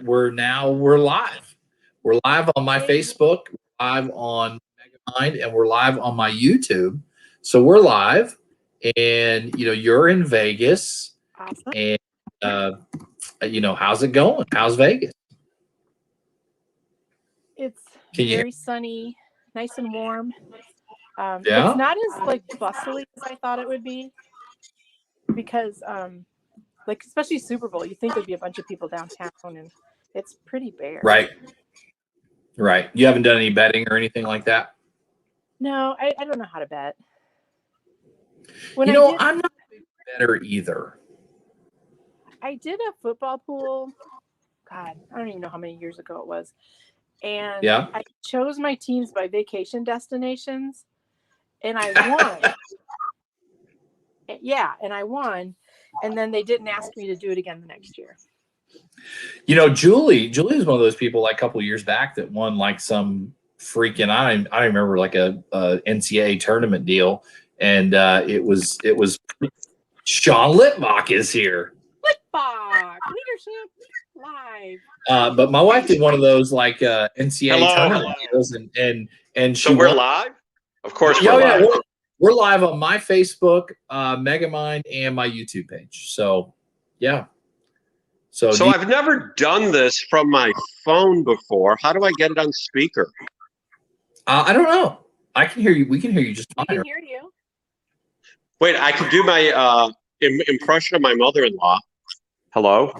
we're live. We're live on my Facebook, live on Megamind, and we're live on my YouTube. So we're live, and you're in Vegas, Awesome. and how's it going? How's Vegas? It's Can you? very sunny, nice and warm. Yeah. It's not as bustly as I thought it would be, because especially Super Bowl, you think there'd be a bunch of people downtown, and it's pretty bare. Right. You haven't done any betting or anything like that? No, I don't know how to bet. I'm not a big better either. I did a football pool. God, I don't even know how many years ago it was. And I chose my teams by vacation destinations, and I won. And I won. And then they didn't ask me to do it again the next year. Julie was one of those people a couple of years back that won some freaking I remember a NCAA tournament deal, and it was Sean Litvack is here. Litvack leadership live. But my wife did one of those NCAA tournament deals, and so we're live. Of course, we're live. We're live on my Facebook, Megamind, and my YouTube page. So, yeah. So I've never done this from my phone before. How do I get it on speaker? I don't know. I can hear you. We can hear you just fine. We can hear you. Wait, I can do my impression of my mother-in-law. Hello.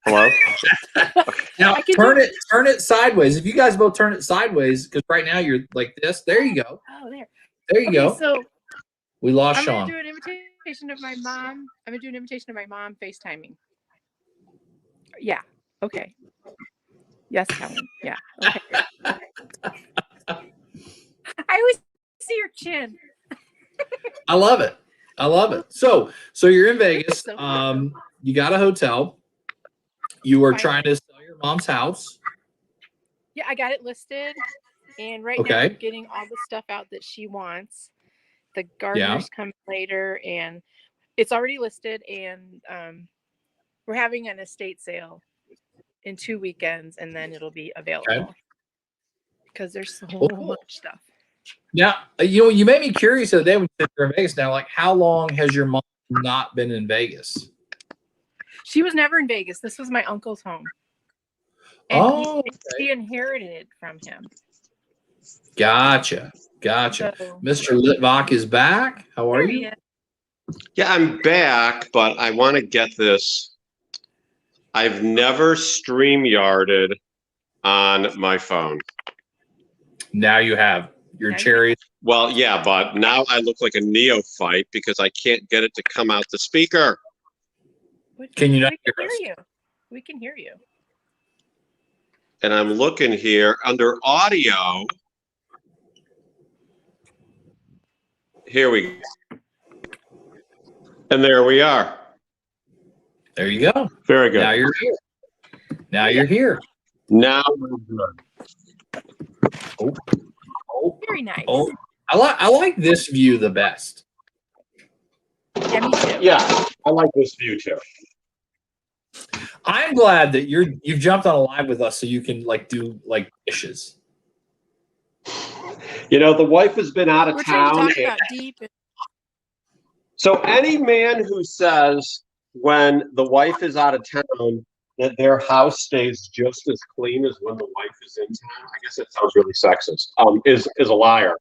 Now turn it sideways. If you guys both turn it sideways, because right now you're like this. There you go. Oh, there. There you go. So we lost Sean. I'm gonna do an invitation of my mom. I'm gonna do an invitation of my mom FaceTiming. Yeah. Okay. Yes, Kellen. Yeah. Okay. I always see your chin. I love it. So you're in Vegas. You got a hotel. You are trying to sell your mom's house. Yeah, I got it listed, and now we're getting all the stuff out that she wants. The gardeners come later, and it's already listed, and we're having an estate sale in 2 weekends, and then it'll be available because there's so much stuff. Now, you made me curious the other day when you were in Vegas. Now, how long has your mom not been in Vegas? She was never in Vegas. This was my uncle's home. And he inherited it from him. Gotcha. So, Mr. Litvack is back. How are you? Yeah, I'm back, but I want to get this. I've never StreamYarded on my phone. Now you have. Your cherries. Well, yeah, but now I look like a neophyte because I can't get it to come out the speaker. Can you not hear you? We can hear you. And I'm looking here under audio. Here we go. And there we are. There you go. Very good. Now you're here. Now we're good. Very nice. Oh, I like this view the best. Yeah, me too. Yeah, I like this view too. I'm glad that you've jumped on a live with us so you can do dishes. The wife has been out of We're town. Trying to talk about deep. So any man who says when the wife is out of town that their house stays just as clean as when the wife is in town, I guess that sounds really sexist, is a liar.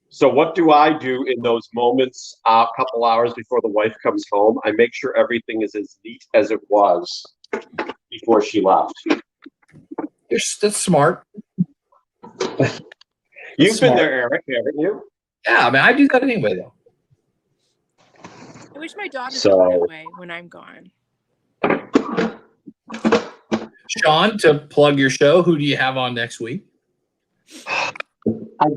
So what do I do in those moments, a couple hours before the wife comes home? I make sure everything is as neat as it was before she left. That's smart. You've been there, Eric, haven't you? Yeah, I do that anyway, though. I wish my dog was that way when I'm gone. Sean, to plug your show, who do you have on next week? I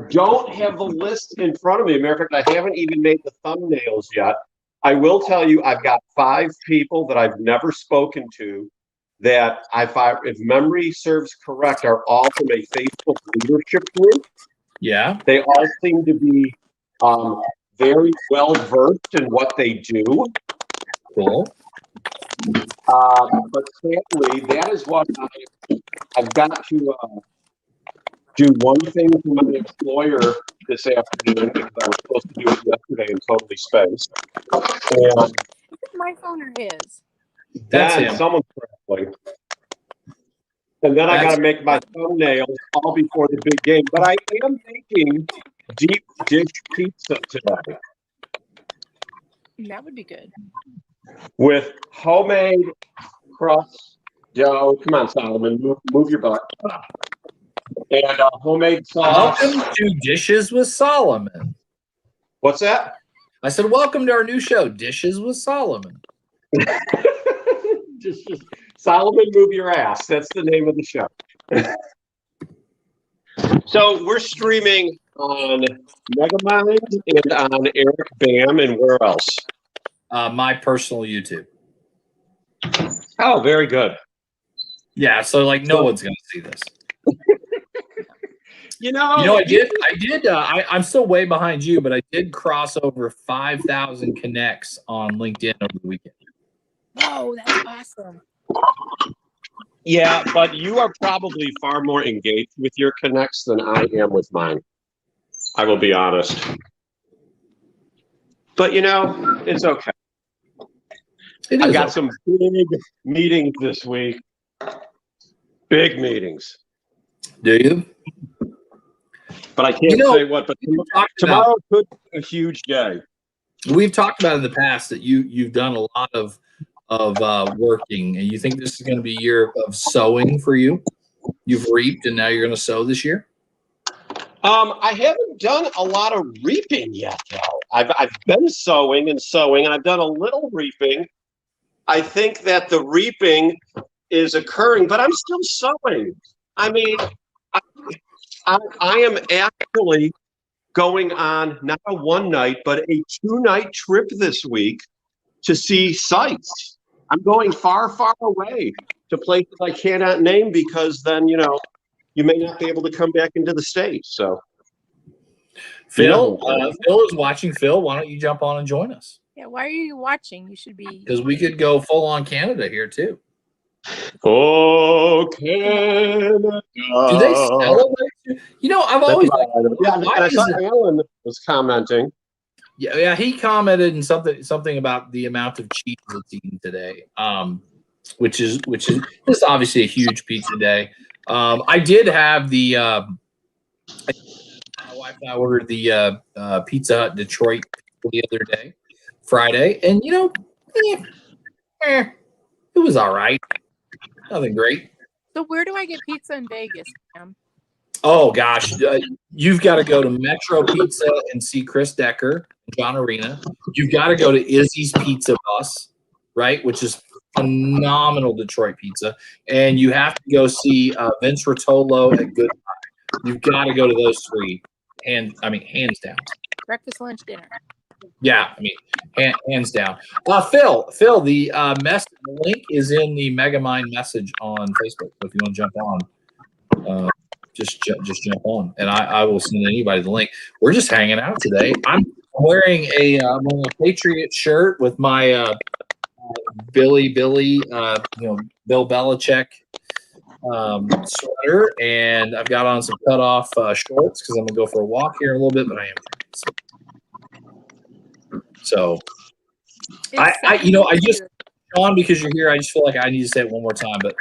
don't have the list in front of me. Matter of fact, I haven't even made the thumbnails yet. I will tell you, I've got 5 people that I've never spoken to that if memory serves correct, are all from a Facebook leadership group. Yeah. They all seem to be very well versed in what they do. Cool. But sadly, that is what I've got to do one thing for my employer this afternoon because I was supposed to do it yesterday and totally spaced. And is it my phone or his? That's him. Someone's traveling. And then I got to make my thumbnails all before the big game. But I am making deep dish pizza today. That would be good. With homemade crust dough. Come on, Solomon, move your butt. And homemade sauce. Welcome to Dishes with Solomon. What's that? I said, welcome to our new show, Dishes with Solomon. just Solomon, move your ass. That's the name of the show. So we're streaming on Megamind and on Eric Bam, and where else? My personal YouTube. Oh, very good. Yeah, so like no one's gonna see this. You know, I'm still way behind you, but I did cross over 5,000 connects on LinkedIn over the weekend. Whoa, that's awesome. Yeah, but you are probably far more engaged with your connects than I am with mine. I will be honest. But you know, it's okay. I got some big meetings this week. Big meetings. Do you? But I can't say what. But tomorrow could be a huge day. We've talked about in the past that you've done a lot of working, and you think this is going to be a year of sowing for you. You've reaped, and now you're going to sow this year. I haven't done a lot of reaping yet, though. I've been sowing, and I've done a little reaping. I think that the reaping is occurring, but I'm still sowing. I mean, I am actually going on not a one night, but a 2-night trip this week to see sites. I'm going far, far away to places I cannot name because then, you know, you may not be able to come back into the state. So, Phil is watching. Phil, why don't you jump on and join us? Yeah, why are you watching? You should be. Because we could go full on Canada here too. Oh, Canada. Do they celebrate? You know, I've always and I saw Alan was commenting. Yeah, he commented in something about the amount of cheese that's eaten today, which is this is obviously a huge pizza day. I did have my wife and I ordered the Pizza Hut Detroit the other day, Friday, and you know, it was all right. Nothing great. So where do I get pizza in Vegas, Cam? Oh gosh, you've got to go to Metro Pizza and see Chris Decker, John Arena. You've got to go to Izzy's Pizza Bus, right, which is phenomenal Detroit pizza, and you have to go see Vince Rotolo at Good Time. You've got to go to those three, hands down. Breakfast, lunch, dinner. Yeah, I mean, hands down. Phil, the link is in the Megamind message on Facebook. So if you want to jump on, just jump on, and I will send anybody the link. We're just hanging out today. I'm wearing a Patriot shirt with my Bill Belichick sweater, and I've got on some cut off shorts because I'm gonna go for a walk here in a little bit, but I am. So, I just, Sean, because you're here, I just feel like I need to say it one more time. But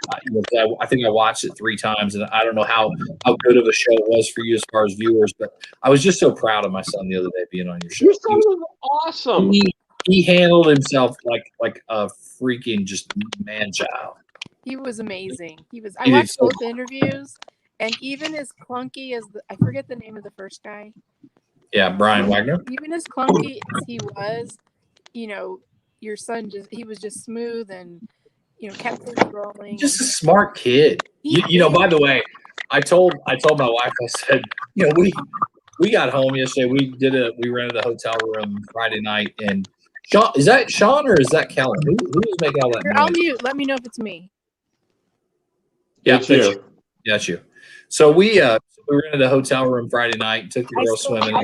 I think I watched it 3 times, and I don't know how good of a show it was for you as far as viewers. But I was just so proud of my son the other day being on your show. Your son was awesome. He handled himself like a freaking just man child. He was amazing. I watched both interviews, and even as clunky as I forget the name of the first guy. Yeah, Brian Wagner. Even as clunky as he was, you know, your son he was just smooth and, you know, kept things rolling. Just a smart kid. You know, by the way, I told my wife, I said, you know, we got home yesterday. We rented a hotel room Friday night, and Sean, is that Sean or is that Kellen? Who was making all that noise? I'll mute. Let me know if it's me. Yeah, that's you. That's you. So we rented a hotel room Friday night, took the girls swimming,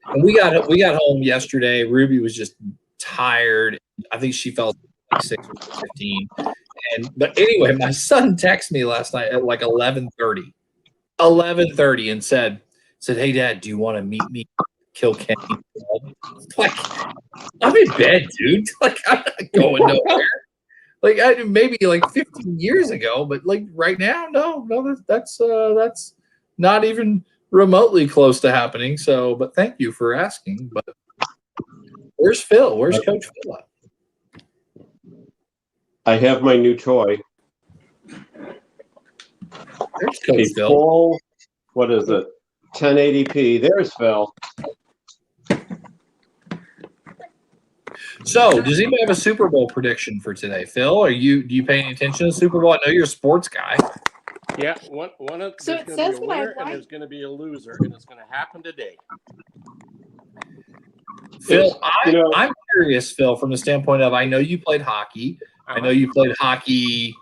and we got home yesterday. Ruby was just tired. I think she fell like 6 or 15. But anyway, my son texted me last night at like 11:30 and said, "Hey, Dad, do you want to meet me? Kill Kenny?" Like, I'm in bed, dude. Like, I'm not going nowhere. Like, maybe like 15 years ago, but like right now, no, that's not even remotely close to happening. So, but thank you for asking. But where's Phil? Where's Coach Phil at? I have my new toy. There's Coach Phil. Full, what is it? 1080p. There's Phil. So, does anybody have a Super Bowl prediction for today? Phil, do you pay any attention to the Super Bowl? I know you're a sports guy. Yeah, one of So there's it going to says be a that I winner and like- there's going to be a loser, and it's going to happen today. Phil, I'm curious, Phil, from the standpoint of I know you played hockey. I know you played hockey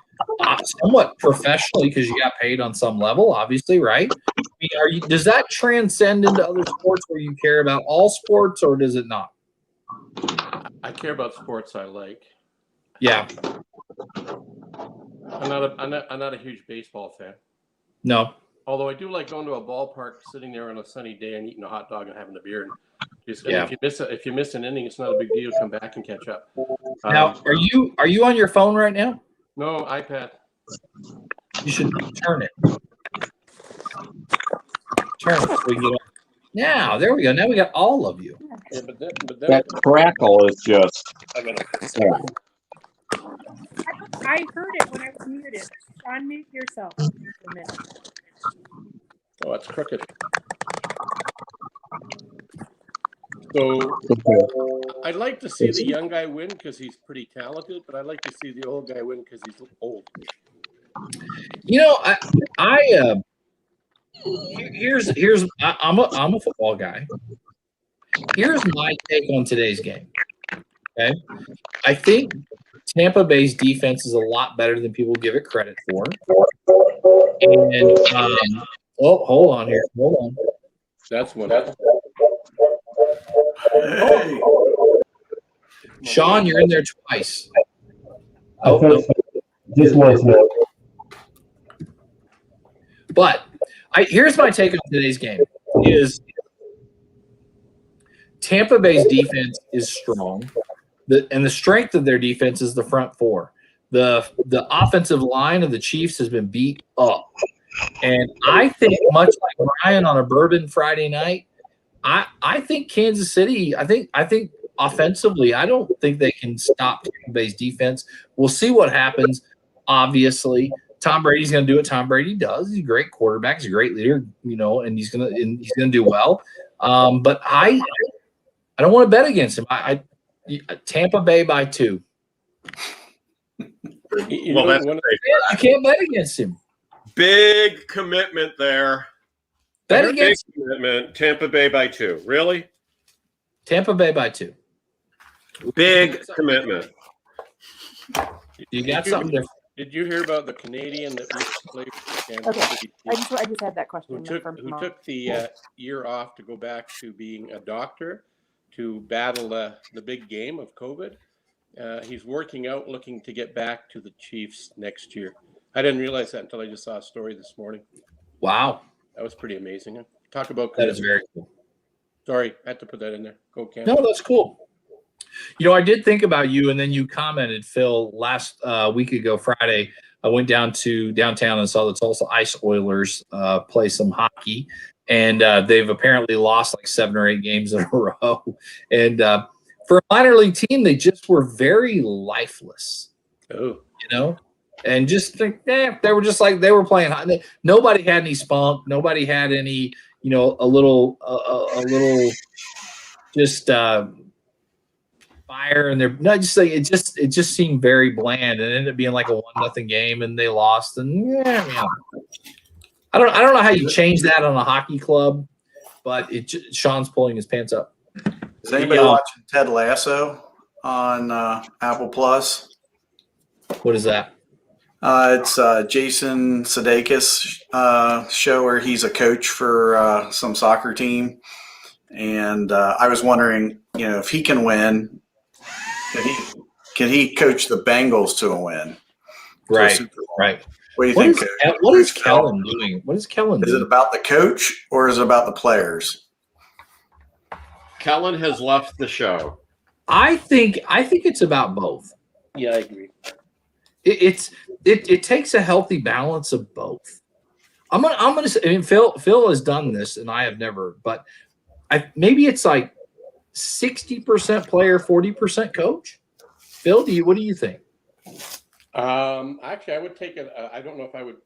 somewhat professionally because you got paid on some level, obviously, right? I mean, does that transcend into other sports where you care about all sports, or does it not? I care about sports I like. Yeah. I'm not a huge baseball fan. No. Although I do like going to a ballpark, sitting there on a sunny day and eating a hot dog and having a beer. And if you miss an inning, it's not a big deal. Come back and catch up. Now, are you on your phone right now? No, iPad. You should turn it. Turn it so we get on. Now, there we go. Now we got all of you. Yeah, but then That crackle is just. I heard it when I was muted. Unmute yourself. Oh, that's crooked. So I'd like to see the young guy win because he's pretty talented, but I'd like to see the old guy win because he's old. You know, I'm a football guy. Here's my take on today's game. Okay, I think Tampa Bay's defense is a lot better than people give it credit for. And hold on here. Hold on. That's one. Hey. Sean, you're in there twice. Just once more. But here's my take on today's game: is Tampa Bay's defense is strong, and the strength of their defense is the front four. The offensive line of the Chiefs has been beat up, and I think much like Brian on a Bourbon Friday night, I think Kansas City. I think offensively, I don't think they can stop Tampa Bay's defense. We'll see what happens. Obviously, Tom Brady's going to do what Tom Brady does. He's a great quarterback. He's a great leader, and he's going to do well. But I don't want to bet against him. Tampa Bay by 2. You can't bet against him. Big commitment there. Bet against big commitment. Tampa Bay by 2. Really? Tampa Bay by 2. Big commitment. You got something different. Did you hear about the Canadian that used to play for Kansas Okay. City? I just had that question. Who took the year off to go back to being a doctor to battle the big game of COVID. He's working out, looking to get back to the Chiefs next year. I didn't realize that until I just saw a story this morning. Wow. That was pretty amazing. Talk about that is very cool. Sorry, I had to put that in there. Go Cam. No, that's cool. I did think about you, and then you commented, Phil, last week ago, Friday. I went down to downtown and saw the Tulsa Ice Oilers play some hockey, and they've apparently lost like 7 or 8 games in a row. And for a minor league team, they just were very lifeless. Oh, and just think, they were just like they were playing. Nobody had any spunk. Nobody had any, a little just fire. And they're not just like it just seemed very bland. And it ended up being like a 1-0 game, and they lost. And I don't know how you change that on a hockey club, but Sean's pulling his pants up. Is anybody watching Ted Lasso on Apple Plus? What is that? It's Jason Sudeikis' show where he's a coach for some soccer team, and I was wondering, if he can win, Can he coach the Bengals to a win? Right. Right. What do you think? What is Kellen doing? What is Kellen doing? Is it about the coach or is it about the players? Kellen has left the show. I think it's about both. Yeah, I agree. It takes a healthy balance of both. I'm gonna say, I mean, Phil has done this, and I have never, but maybe it's like 60% player, 40% coach. Phil, what do you think? Actually, I would take it. I don't know if I would.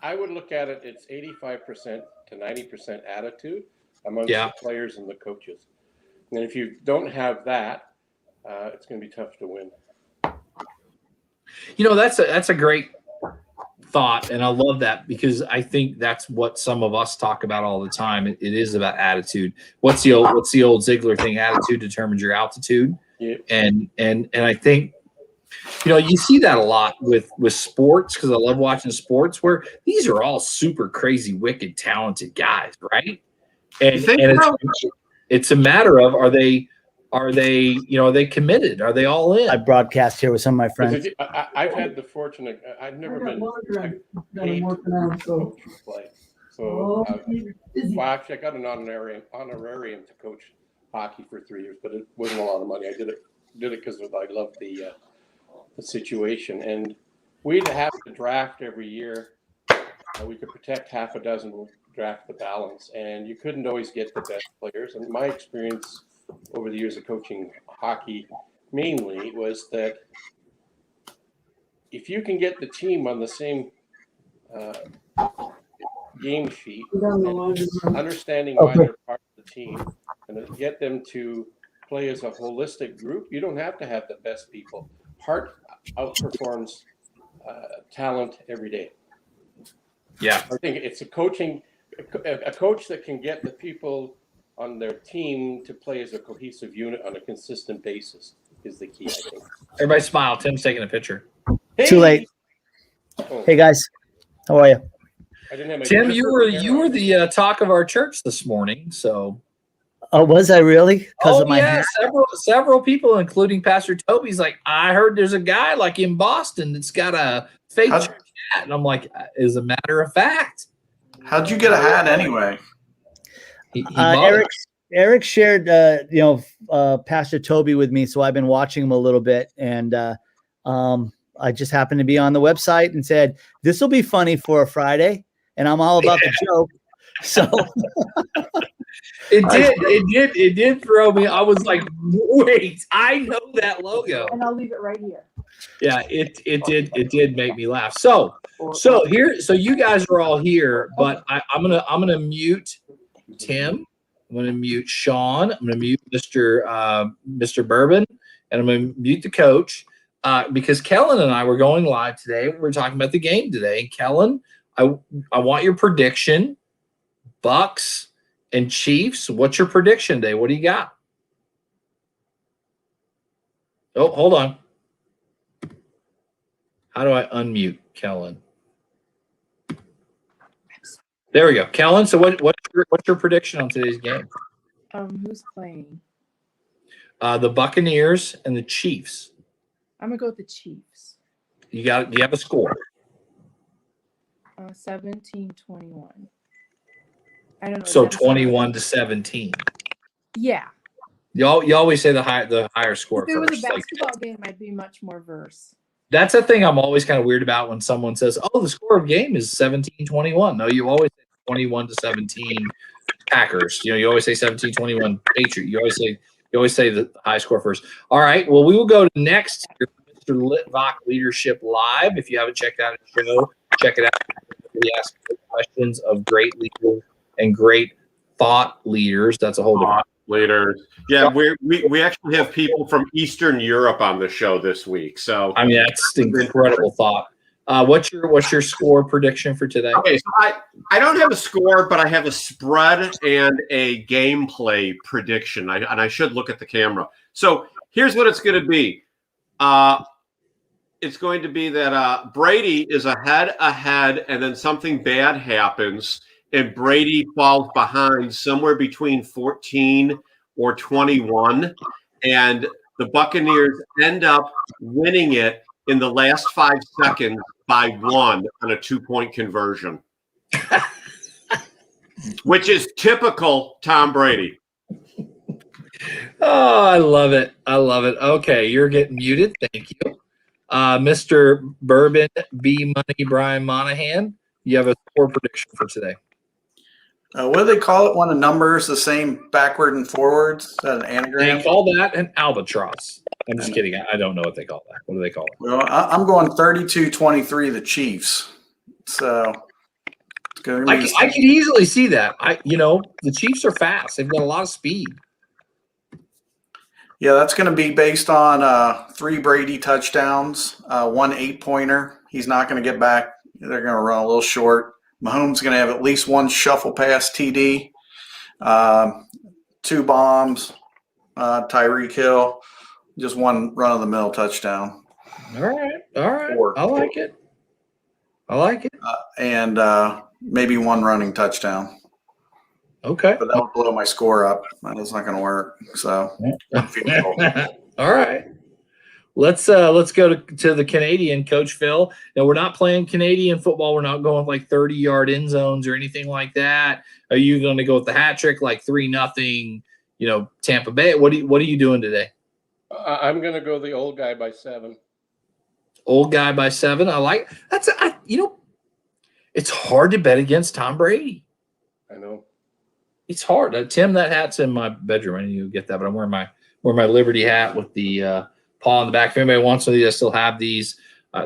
I would look at it. It's 85% to 90% attitude amongst the players and the coaches. And if you don't have that, it's going to be tough to win. That's a great thought, and I love that because I think that's what some of us talk about all the time. It is about attitude. What's the old Ziegler thing? Attitude determines your altitude. Yeah. And I think you see that a lot with sports, because I love watching sports where these are all super crazy, wicked, talented guys, right? And it's a matter of are they committed? Are they all in? I broadcast here with some of my friends. I've had the fortune. I've never been paid to play. So, well, actually, I got an honorarium to coach hockey for 3 years, but it wasn't a lot of money. I did it because I loved the situation, and we'd have to draft every year. We could protect half a dozen, we'll draft the balance, and you couldn't always get the best players. And my experience over the years of coaching hockey mainly was that if you can get the team on the same game sheet, understanding why they're part of the team, and get them to play as a holistic group, you don't have to have the best people. Heart outperforms talent every day. Yeah, I think it's a coach that can get the people on their team to play as a cohesive unit on a consistent basis is the key, I think. Everybody smile. Tim's taking a picture. Hey! Too late. Oh. Hey guys, how are you? I didn't have my Tim, you were the talk of our church this morning. So. Oh, was I really? Because of my hat? Several people, including Pastor Toby's like, I heard there's a guy like in Boston that's got a fake church hat, and I'm like, as a matter of fact. How'd you get a hat anyway? Eric shared, Pastor Toby with me, so I've been watching him a little bit, and I just happened to be on the website and said, "This will be funny for a Friday," and I'm all about the joke. So it did throw me. I was like, wait, I know that logo, and I'll leave it right here. Yeah, it did make me laugh. So you guys are all here, but I'm gonna mute Tim. I'm going to mute Sean. I'm going to mute Mr. Bourbon, and I'm going to mute the coach because Kellen and I were going live today. We're talking about the game today. And Kellen, I want your prediction. Bucks and Chiefs. What's your prediction today? What do you got? Oh, hold on. How do I unmute Kellen? There we go, Kellen. So what's your prediction on today's game? Who's playing? The Buccaneers and the Chiefs. I'm gonna go with the Chiefs. Do you have a score? 17-21. I don't know. So 21-17. Yeah. You always say the higher score. If it was a basketball game, I'd be much more verse. That's a thing I'm always kind of weird about when someone says, "Oh, the score of game is 17-21." No, you always say 21-17 Packers. You always say 17-21 Patriots. You always say the high score first. All right. Well, we will go to next Mr. Litvak Leadership Live. If you haven't checked out his show, check it out. We ask questions of great leaders and great thought leaders. That's a whole different leaders. Yeah, we actually have people from Eastern Europe on the show this week. So I mean, that's an incredible thought. What's your score prediction for today? Okay, so I don't have a score, but I have a spread and a gameplay prediction. I should look at the camera. So here's what it's going to be. It's going to be that Brady is ahead, and then something bad happens, and Brady falls behind somewhere between 14 or 21, and the Buccaneers end up winning it in the last 5 seconds by 1 on a 2-point conversion, which is typical Tom Brady. Oh, I love it. I love it. Okay, you're getting muted. Thank you. Mr. Bourbon B Money Brian Monahan, you have a score prediction for today. What do they call it when a number is the same backward and forwards? Is that an anagram? They call that an albatross. I'm just kidding. I don't know what they call that. What do they call it? Well, I'm going 32-23, the Chiefs. So it's going to be I could easily see that. The Chiefs are fast. They've got a lot of speed. Yeah, that's going to be based on 3 Brady touchdowns, 1 8-pointer. He's not going to get back. They're going to run a little short. Mahomes is going to have at least 1 shuffle pass TD, 2 bombs, Tyreek Hill, just 1 run-of-the-mill touchdown. All right. 4. I like it. And maybe 1 running touchdown. Okay. But that would blow my score up. That's not going to work. So, all right. Let's go to the Canadian, Coach Phil. Now, we're not playing Canadian football. We're not going like 30-yard end zones or anything like that. Are you going to go with the hat trick, like 3-0, Tampa Bay? What are you doing today? I'm going to go the old guy by 7. Old guy by 7. I like that's. It's hard to bet against Tom Brady. I know. It's hard. Tim, that hat's in my bedroom. I need to get that, but I'm wearing my Liberty hat with the paw on the back. If anybody wants one of these, I still have these.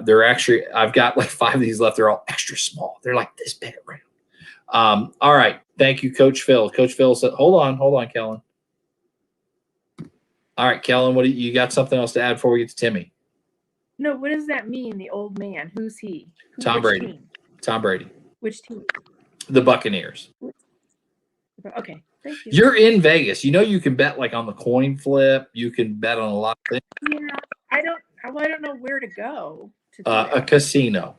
They're actually, I've got like 5 of these left. They're all extra small. They're like this big around. All right. Thank you, Coach Phil. Coach Phil said, hold on, Kellen. All right, Kellen, what do you got something else to add before we get to Timmy? No, what does that mean, the old man? Who's he? Tom Brady. Team? Tom Brady. Which team? The Buccaneers. Okay, thank you. You're in Vegas. You can bet like on the coin flip. You can bet on a lot of things. Yeah, I don't know where to go. A casino.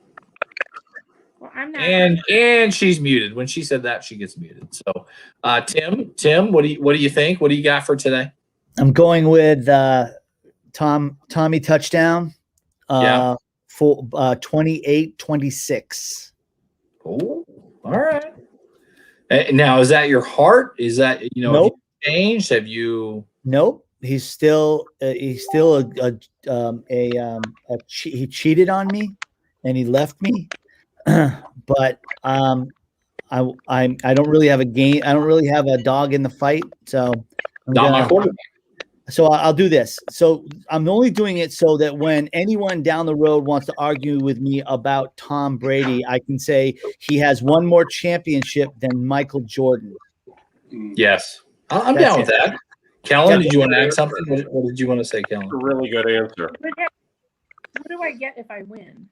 Well, I'm not. And she's muted. When she said that, she gets muted. So, Tim, what do you think? What do you got for today? I'm going with Tommy touchdown. For 28-26. Oh, all right. Now, is that your heart? Is that Nope. Have you changed? Have you? Nope. He's still he cheated on me, and he left me. But I don't really have a game. I don't really have a dog in the fight. So My quarterback. So I'll do this. So I'm only doing it so that when anyone down the road wants to argue with me about Tom Brady, I can say he has 1 more championship than Michael Jordan. Yes. I'm down with that. Kellen, did you want to add something? What did you want to say, Kellen? A really good answer. What do I get if I win?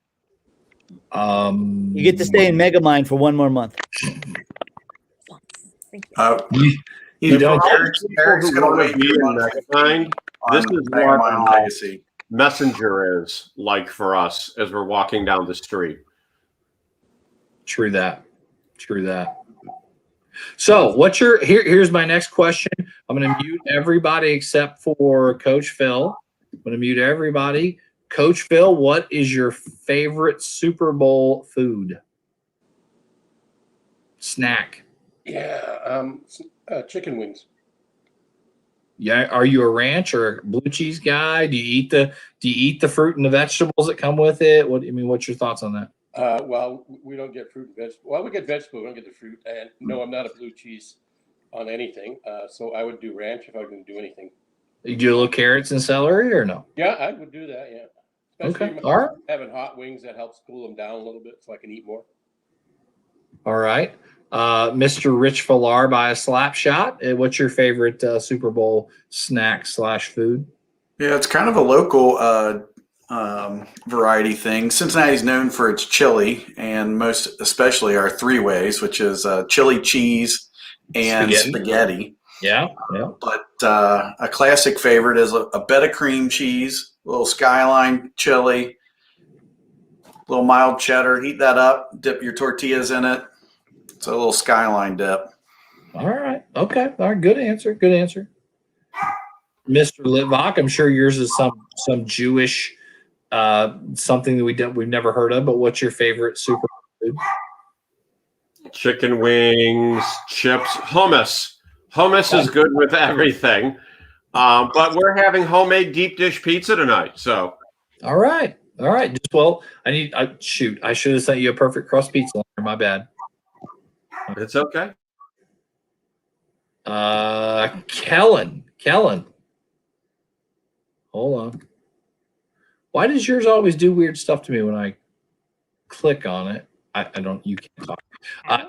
You get to stay in Megamind for 1 more month. Thank you. You don't. Eric's going to wait be in that kind. This is what legacy. Messenger is like for us as we're walking down the street. True that. So here's my next question. I'm going to mute everybody except for Coach Phil. I'm going to mute everybody. Coach Phil, what is your favorite Super Bowl food? Snack. Yeah, chicken wings. Yeah, are you a ranch or a blue cheese guy? Do you eat the fruit and the vegetables that come with it? What's your thoughts on that? Well, we don't get fruit and vegetables. Well, we get vegetables, we don't get the fruit. And no, I'm not a blue cheese on anything. So I would do ranch if I was going to do anything. You do a little carrots and celery or no? Yeah, I would do that. Yeah. Especially Okay. All right. Having hot wings, that helps cool them down a little bit so I can eat more. All right. Mr. Rich Villar by a slap shot. What's your favorite Super Bowl snack / food? Yeah, it's kind of a local variety thing. Cincinnati's known for its chili, and most especially our 3 ways, which is chili cheese and spaghetti. Yeah. But a classic favorite is a bed of cream cheese, a little skyline chili, a little mild cheddar. Heat that up, dip your tortillas in it. It's a little skyline dip. All right. Okay. All right. Good answer. Mr. Litvak, I'm sure yours is some Jewish something that we've never heard of. But what's your favorite Super Bowl food? Chicken wings, chips, hummus. Hummus is good with everything. But we're having homemade deep dish pizza tonight. So, all right. Just well, I should have sent you a perfect crust pizza. My bad. it's okay. Kellen. Hold on. Why does yours always do weird stuff to me when I click on it? I don't. You can't talk.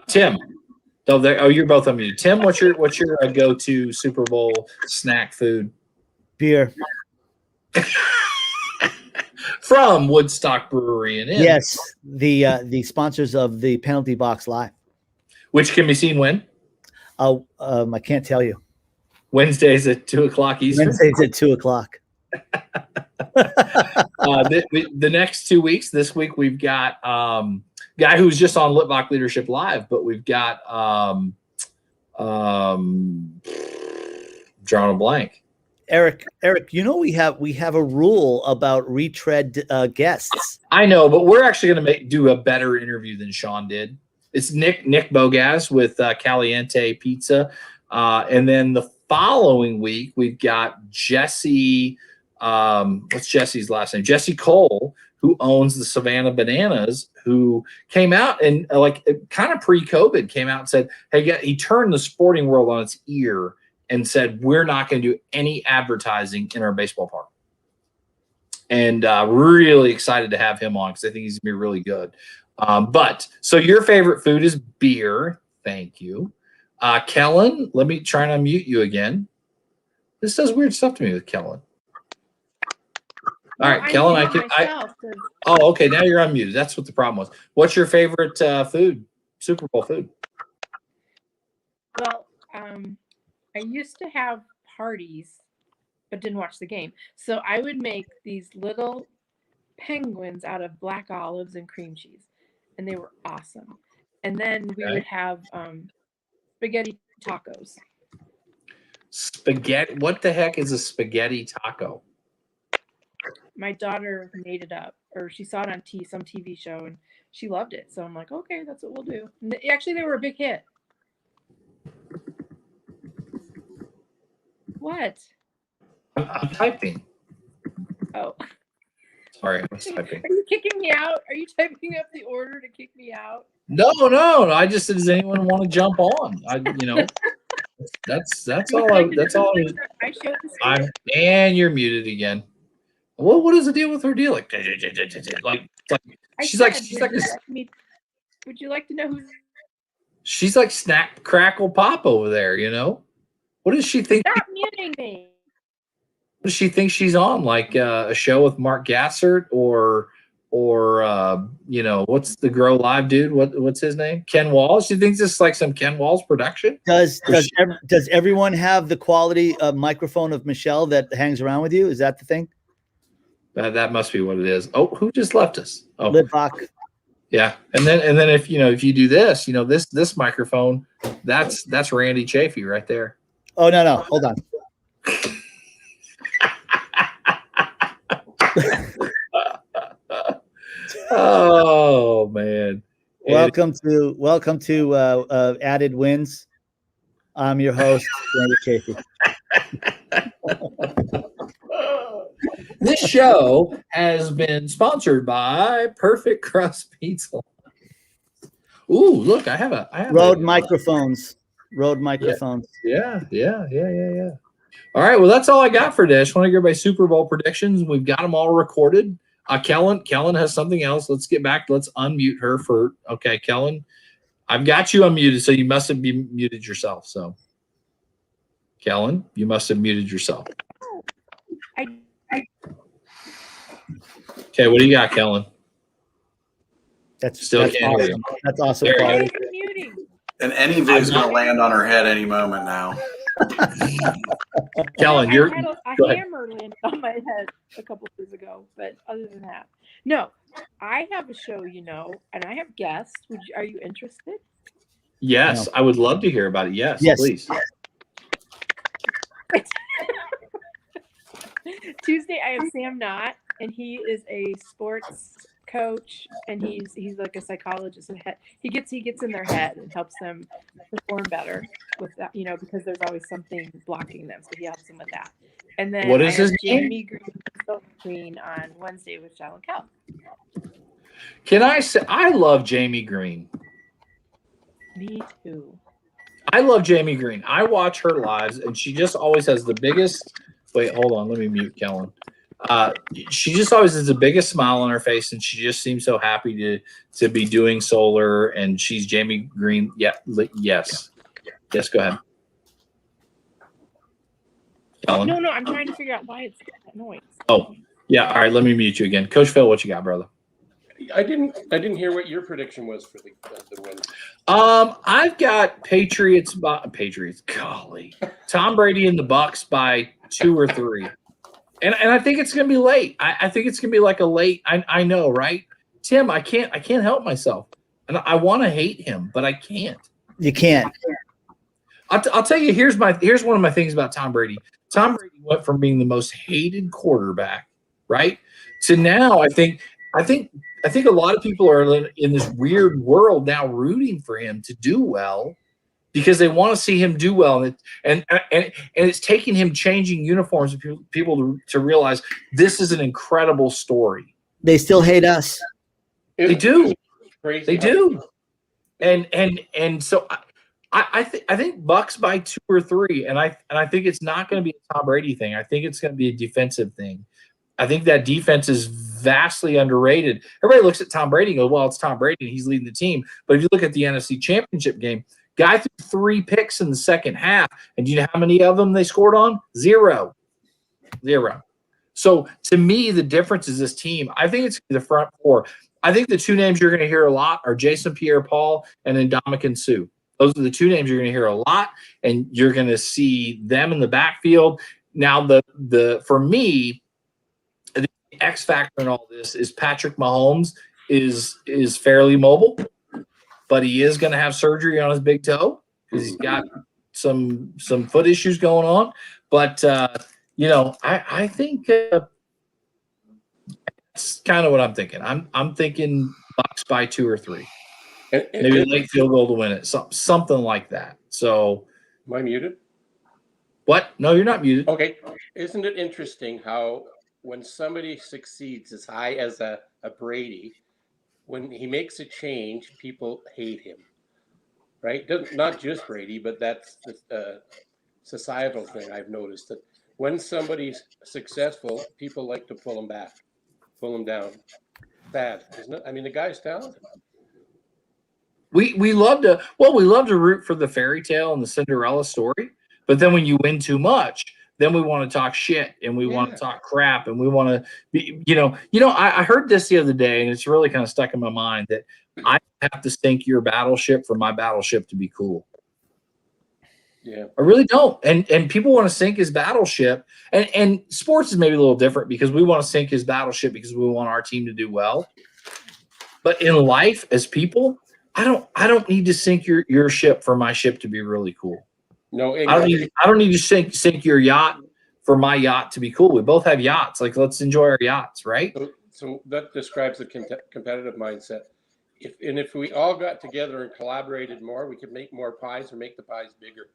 Tim. You're both unmuted. Tim, what's your go-to Super Bowl snack food? Beer. From Woodstock Brewery and Inn. Yes, the sponsors of the Penalty Box Live, which can be seen when? I can't tell you. Wednesdays at 2:00 Eastern. Wednesdays at 2:00. The next 2 weeks. This week we've got guy who's just on Litvak Leadership Live, but we've got drawing a blank. Eric, you know we have a rule about retread guests. I know, but we're actually going to do a better interview than Sean did. It's Nick Bogaz with Caliente Pizza, and then the following week we've got Jesse. What's Jesse's last name? Jesse Cole, who owns the Savannah Bananas, who came out and kind of pre-COVID came out and said, "Hey, he turned the sporting world on its ear." And said, we're not going to do any advertising in our baseball park. And really excited to have him on because I think he's going to be really good. So your favorite food is beer. Thank you. Kellen, let me try and unmute you again. This does weird stuff to me with Kellen. All right, Kellen, oh, okay, now you're unmuted. That's what the problem was. What's your favorite food, Super Bowl food? Well, I used to have parties, but didn't watch the game. So I would make these little penguins out of black olives and cream cheese, and they were awesome. And then we would have spaghetti tacos. Spaghetti? What the heck is a spaghetti taco? My daughter made it up, or she saw it on some TV show, and she loved it. So I'm like, okay, that's what we'll do. And actually, they were a big hit. What? I'm typing. Oh. Sorry, I was typing. Are you kicking me out? Are you typing up the order to kick me out? No. I just said, does anyone want to jump on? That's all. And you're muted again. Well, what is the deal with her deal? Would you like to know who? She's like Snack Crackle Pop over there, What does she think? Stop muting me. What does she think she's on? Like a show with Mark Gassert or what's the Grow Live dude? What's his name? Ken Walls. She thinks it's like some Ken Walls production. Does everyone have the quality microphone of Michelle that hangs around with you? Is that the thing? That must be what it is. Oh, who just left us? Oh, Litvak. Yeah, and then if you do this, this microphone, that's Randy Chafee right there. Oh no, hold on. Oh man! Welcome to Added Wins. I'm your host, Randy Chafee. This show has been sponsored by Perfect Crust Pizza. Ooh, look, I have Rode microphones. Yeah. All right, well, that's all I got for today. I just want to give everybody Super Bowl predictions. We've got them all recorded. Kellen has something else. Let's get back. Let's unmute her for. Okay, Kellen, I've got you unmuted, so you must have muted yourself. So, Kellen, you must have muted yourself. Okay, what do you got, Kellen? That's awesome. That's awesome. And any vid's going to land on her head any moment now. Kellen, I had a hammer land on my head a couple years ago, but other than that, no. I have a show, and I have guests. Are you interested? Yes, I would love to hear about it. Yes. Please. Tuesday I have Sam Knott, and he is a sports coach, and he's like a psychologist. And he gets in their head and helps them perform better with that, because there's always something blocking them. So he helps them with that. And then What is I have his name? Jamie Green on Wednesday with Shallon Kell. Can I say I love Jamie Green? Me too. I love Jamie Green. I watch her lives, and she just always has the biggest. Wait, hold on. Let me mute Kellen. She just always has the biggest smile on her face, and she just seems so happy to be doing solar. And she's Jamie Green. Yeah. Yes. Yes. Go ahead. Kellen? No. I'm trying to figure out why it's that noise. Oh, yeah. All right. Let me mute you again, Coach Phil. What you got, brother? I didn't hear what your prediction was for the win. I've got Patriots. Golly, Tom Brady and the Bucs by 2 or 3, and I think it's going to be late. I think it's going to be like a late. I know, right, Tim? I can't help myself, and I want to hate him, but I can't. You can't. I'll tell you. Here's one of my things about Tom Brady. Tom Brady went from being the most hated quarterback, right, to now. I think a lot of people are in this weird world now rooting for him to do well because they want to see him do well. And it's taking him changing uniforms for people to realize this is an incredible story. They still hate us. They do. Crazy. They do. And so I think Bucks by 2 or 3, and I think it's not going to be a Tom Brady thing. I think it's going to be a defensive thing. I think that defense is vastly underrated. Everybody looks at Tom Brady and goes, well, it's Tom Brady and he's leading the team. But if you look at the NFC Championship game, guy threw 3 picks in the second half. And do you know how many of them they scored on? 0. So to me, the difference is this team. I think it's the front 4. I think the 2 names you're going to hear a lot are Jason Pierre-Paul and Ndamukong Suh. Those are the 2 names you're going to hear a lot, and you're going to see them in the backfield. Now, for me, X factor in all this is Patrick Mahomes is fairly mobile, but he is going to have surgery on his big toe because he's got some foot issues going on. But I think that's kind of what I'm thinking. I'm thinking Bucs by 2 or 3, maybe a late field goal to win it, something like that. So, am I muted? What? No, you're not muted. Okay, isn't it interesting how when somebody succeeds as high as a Brady, when he makes a change, people hate him, right? Not just Brady, but that's the societal thing I've noticed, that when somebody's successful, people like to pull him back, pull him down. Bad, isn't it? I mean, the guy's talented. We love to root for the fairy tale and the Cinderella story, but then when you win too much, then we want to talk shit and we want to talk crap and we want to be, I heard this the other day and it's really kind of stuck in my mind that I have to sink your battleship for my battleship to be cool. Yeah, I really don't. And people want to sink his battleship, and sports is maybe a little different because we want to sink his battleship because we want our team to do well. But in life, as people, I don't need to sink your ship for my ship to be really cool. No, I don't need to sink your yacht for my yacht to be cool. We both have yachts. Like, let's enjoy our yachts, right? So that describes the competitive mindset. If we all got together and collaborated more, we could make more pies or make the pies bigger.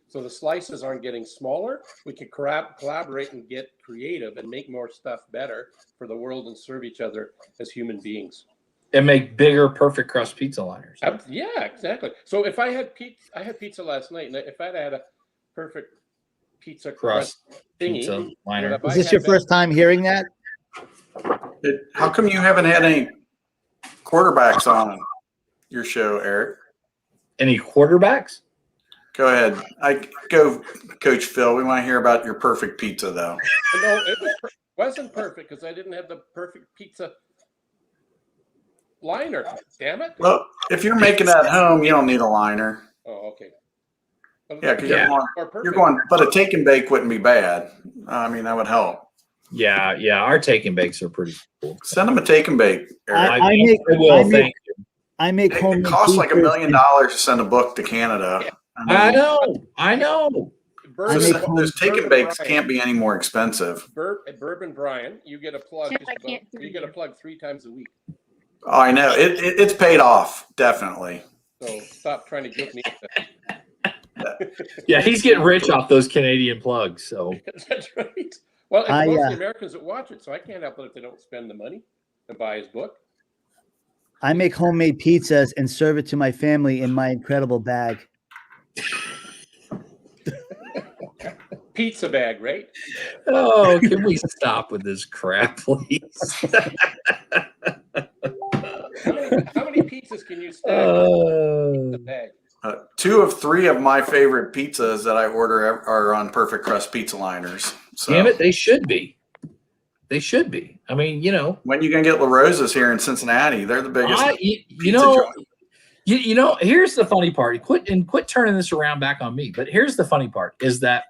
So the slices aren't getting smaller. We could collaborate and get creative and make more stuff better for the world and serve each other as human beings. And make bigger perfect crust pizza liners. Yeah, exactly. So if I had pizza last night, and if I'd had a perfect pizza crust thingy, pizza liner. Is this your first time hearing that? How come you haven't had any quarterbacks on your show, Eric? Any quarterbacks? Go ahead. Go, Coach Phil. We want to hear about your perfect pizza, though. No, it wasn't perfect because I didn't have the perfect pizza liner. Damn it. Well, if you're making it at home, you don't need a liner. Oh, okay. Yeah, because you're going, but a take and bake wouldn't be bad. I mean, that would help. Yeah. Our take and bakes are pretty cool. Send them a take and bake, Eric. I make home. It costs like $1 million to send a book to Canada. I know. Those take and bakes can't be any more expensive. Bourbon Brian, you get a plug. Tim, I can't hear You get a plug 3 times a week. Oh, I know. It's paid off, definitely. So stop trying to guilt me. Yeah, he's getting rich off those Canadian plugs. So That's right. Well, it's mostly Americans that watch it, so I can't help it if they don't spend the money to buy his book. I make homemade pizzas and serve it to my family in my incredible bag. Pizza bag, right? oh, can we stop with this crap, please? How many pizzas can you stack in the bag? 2 of 3 of my favorite pizzas that I order are on Perfect Crust pizza liners. So. Damn it, they should be. They should be. I mean, you know, when you can get La Rosa's here in Cincinnati, they're the biggest. You know, here's the funny part. Quit turning this around back on me. But here's the funny part is that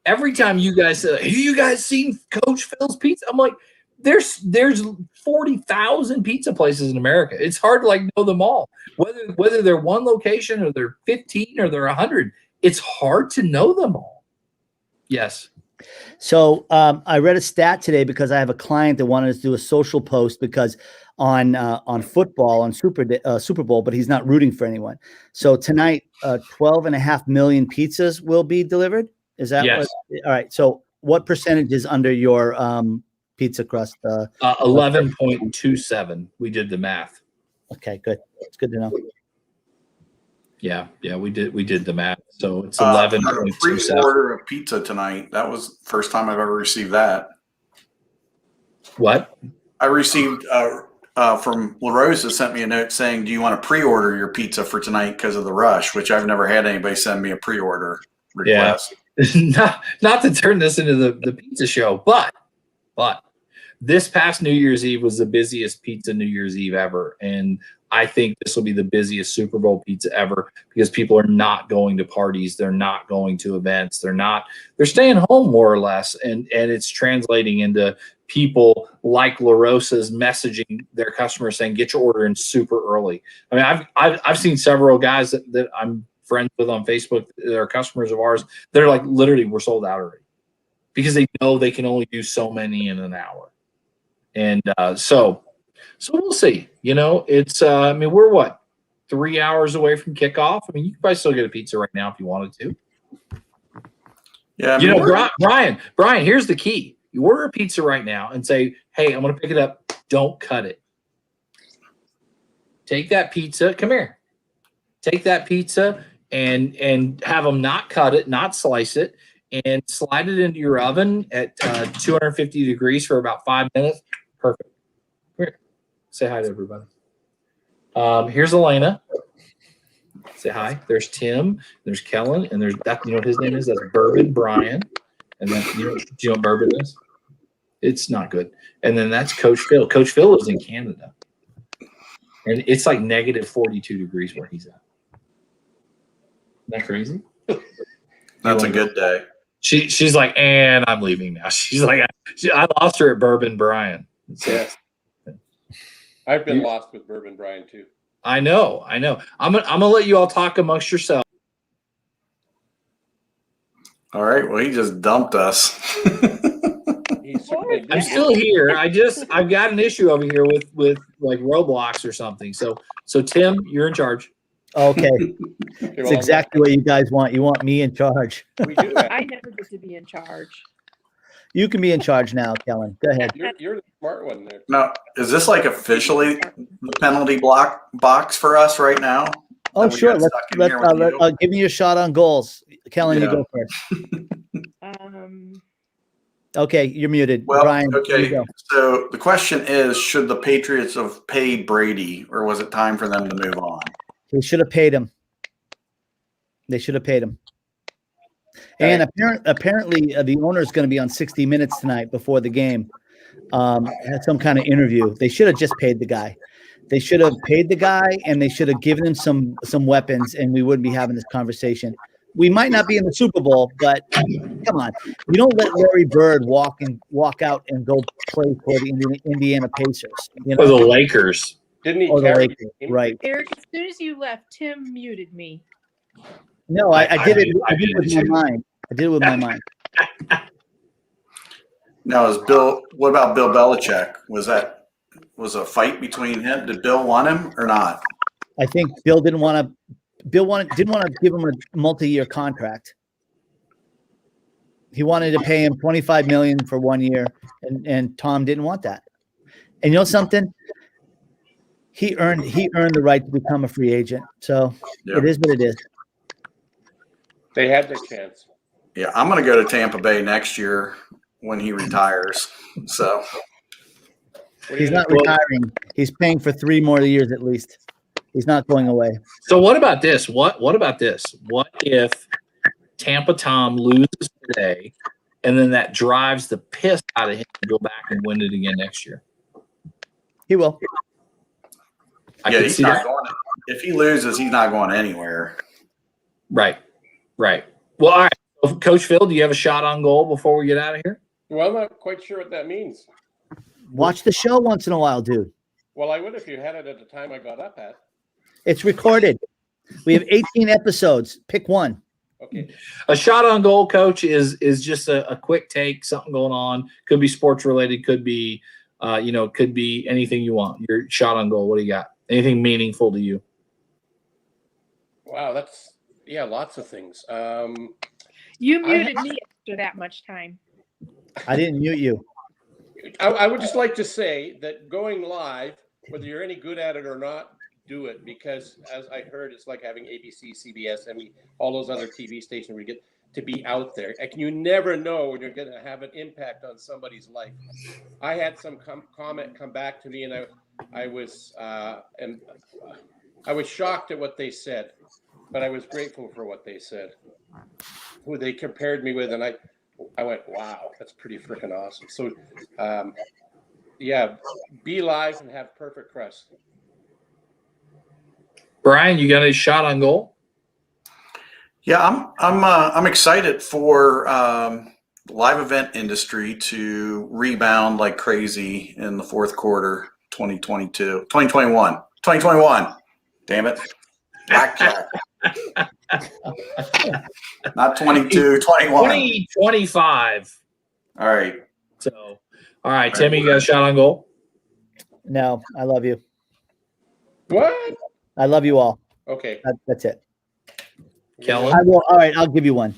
every time you guys say, "Have you guys seen Coach Phil's pizza?" I'm like, there's 40,000 pizza places in America. It's hard to like know them all. Whether they're one location or they're 15 or they're 100, it's hard to know them all. Yes. So I read a stat today because I have a client that wanted to do a social post because on football on Super Bowl, but he's not rooting for anyone. So tonight, 12.5 million pizzas will be delivered. Is that yes? All right. So what percentage is under your pizza crust? 11.27. We did the math. Okay, good. It's good to know. Yeah, we did the math. So it's 11.27. Pre-order of pizza tonight. That was the first time I've ever received that. What? I received from La Rosa sent me a note saying, "Do you want to pre-order your pizza for tonight because of the rush?" Which I've never had anybody send me a pre-order request. Yeah. not to turn this into the pizza show, but this past New Year's Eve was the busiest pizza New Year's Eve ever, and I think this will be the busiest Super Bowl pizza ever because people are not going to parties. They're not going to events. They're staying home more or less. And it's translating into people like La Rosa's messaging their customers saying, get your order in super early. I mean, I've seen several guys that I'm friends with on Facebook that are customers of ours. They're like, literally, we're sold out already because they know they can only do so many in an hour. And so we'll see. You know, it's I mean, we're what, 3 hours away from kickoff. I mean, you can probably still get a pizza right now if you wanted to. Yeah, I mean, you know, Brian, here's the key. You order a pizza right now and say, "Hey, I'm going to pick it up. Don't cut it. Take that pizza. Come here. Take that pizza and have them not cut it, not slice it, and slide it into your oven at 250 degrees for about 5 minutes. Perfect. Come here. Say hi to everybody. Here's Elena. Say hi. There's Tim. There's Kellen, and there's that. You know what his name is? That's Bourbon Brian. And then do you know what bourbon is? It's not good. And then that's Coach Phil. Coach Phil lives in Canada, and it's like negative 42 degrees where he's at. Isn't that crazy? That's a good day. She's like, and I'm leaving now. She's like, I lost her at Bourbon Brian. Yes. I've been lost with Bourbon Brian too. I know. I'm gonna let you all talk amongst yourselves. All right. Well, he just dumped us. I'm still here. I've got an issue over here with like Roblox or something. So Tim, you're in charge. Okay. It's exactly what you guys want. You want me in charge. We do that. I never get to be in charge. You can be in charge now, Kellen. Go ahead. You're the smart one there. Now, is this like officially the penalty box for us right now? Oh, sure. Let's give me your shot on goals. Kellen, you go first. Okay, you're muted. Well, Brian, okay. So the question is, should the Patriots have paid Brady, or was it time for them to move on? They should have paid him. And apparently the owner is going to be on 60 Minutes tonight before the game. Had some kind of interview. They should have just paid the guy. They should have paid the guy, and they should have given him some weapons, and we wouldn't be having this conversation. We might not be in the Super Bowl, but come on. You don't let Larry Bird walk out and go play for the Indiana Pacers. You know? Or the Lakers. Didn't he? Or the Lakers, right. Eric, as soon as you left, Tim muted me. No, I did it with my mind. I did it with my mind. Now, what about Bill Belichick? Was a fight between him? Did Bill want him or not? I think Bill didn't want to give him a multi-year contract. He wanted to pay him $25 million for 1 year, and Tom didn't want that. And you know something? He earned the right to become a free agent. So It is what it is. They had their chance. Yeah, I'm going to go to Tampa Bay next year when he retires. So he's not retiring. He's paying for 3 more years at least. He's not going away. So what about this? What about this? What if Tampa Tom loses today, and then that drives the piss out of him to go back and win it again next year? He will. He's not going. If he loses, he's not going anywhere. Right. Well, all right. Coach Phil, do you have a shot on goal before we get out of here? Well, I'm not quite sure what that means. Watch the show once in a while, dude. Well, I would if you had it at the time I got up at. It's recorded. We have 18 episodes. Pick one. Okay. A shot on goal, Coach, is just a quick take, something going on. Could be sports related. Could be, could be anything you want. Your shot on goal. What do you got? Anything meaningful to you? Wow, that's lots of things. You muted me after that much time. I didn't mute you. I would just like to say that going live, whether you're any good at it or not, do it, because as I heard, it's like having ABC, CBS, and all those other TV stations where you get to be out there. And you never know when you're going to have an impact on somebody's life. I had some comment come back to me, and I was shocked at what they said, but I was grateful for what they said. Who they compared me with, and I went, wow, that's pretty freaking awesome. So, be live and have perfect crust. Brian, you got a shot on goal? Yeah, I'm excited for the live event industry to rebound like crazy in the fourth quarter, 2021. Damn it, blackjack. Not 22, 21. 2025. All right. So, all right, Timmy, you got a shot on goal? No, I love you. What? I love you all. Okay. That's it. Kellen? I will. All right, I'll give you one.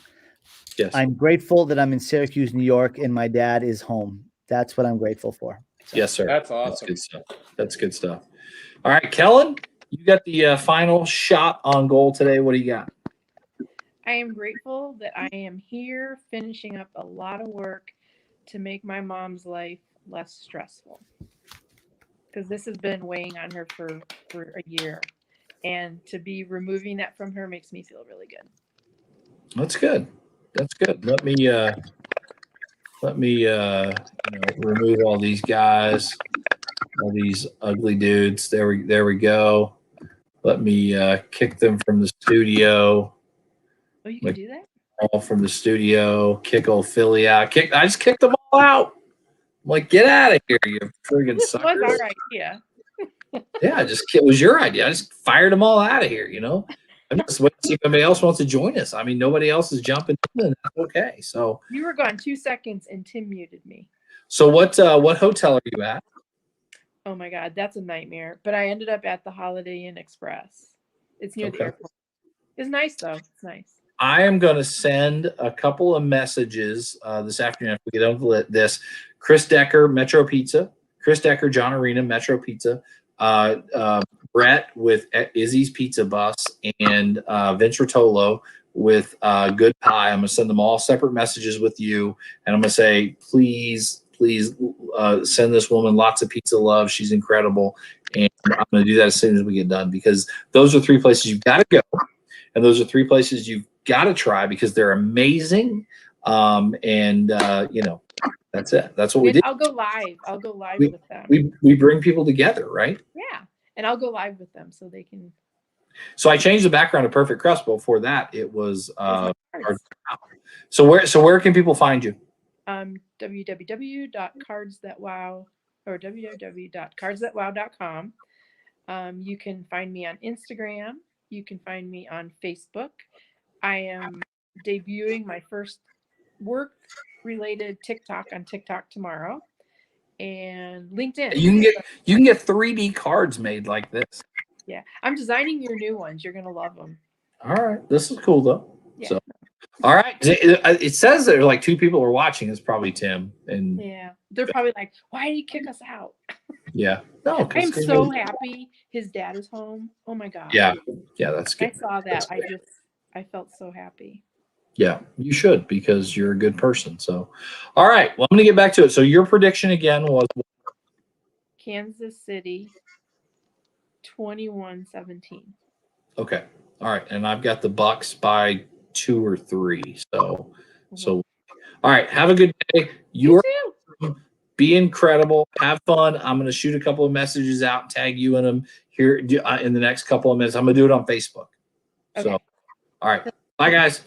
Yes. I'm grateful that I'm in Syracuse, New York, and my dad is home. That's what I'm grateful for. So, yes, sir. That's awesome. That's good stuff. All right, Kellen, you got the final shot on goal today. What do you got? I am grateful that I am here finishing up a lot of work to make my mom's life less stressful, because this has been weighing on her for a year, and to be removing that from her makes me feel really good. That's good. Let me remove all these guys, all these ugly dudes. There we go. Let me kick them from the studio. Oh, you can do that? All from the studio. Kick old Philly out. I just kicked them all out. I'm like, get out of here, you friggin' This suckers. was our idea. Yeah, it was your idea. I just fired them all out of here, I'm just waiting to see if anybody else wants to join us. I mean, nobody else is jumping in, and that's okay. So You were gone 2 seconds and Tim muted me. So what hotel are you at? Oh my God, that's a nightmare. But I ended up at the Holiday Inn Express. It's near the airport. It's nice though. It's nice. I am going to send a couple of messages this afternoon after we get done with this. Chris Decker, Metro Pizza. Chris Decker, John Arena, Metro Pizza. Brett with Izzy's Pizza Bus, and Vince Rotolo with Good Pie. I'm going to send them all separate messages with you, and I'm going to say, please send this woman lots of pizza love. She's incredible, and I'm going to do that as soon as we get done, because those are 3 places you've got to go, and those are 3 places you've got to try because they're amazing. That's it. That's what we do. I'll go live with them. We bring people together, right? Yeah. And I'll go live with them so they can. So I changed the background to Perfect Crust. Before that, it was. So where can people find you? www.cardsthatwow or www.cardsthatwow.com. You can find me on Instagram. You can find me on Facebook. I am debuting my first work-related TikTok on TikTok tomorrow, and LinkedIn. You can get 3D cards made like this. Yeah, I'm designing your new ones. You're gonna love them. All right, this is cool though. Yeah. So, all right, it says there are like 2 people are watching. It's probably Tim and yeah, they're probably like, "Why did he kick us out?" Yeah, no, I'm so happy his dad is home. Oh my god. Yeah, that's good. I saw that. I felt so happy. Yeah, you should because you're a good person. So, all right. Well, I'm going to get back to it. So, your prediction again was Kansas City 21-17. Okay. All right. And I've got the Bucks by 2 or 3. So, all right. Have a good day. You too. Be incredible. Have fun. I'm going to shoot a couple of messages out and tag you in them here in the next couple of minutes. I'm going to do it on Facebook. Okay. So, all right. Bye, guys.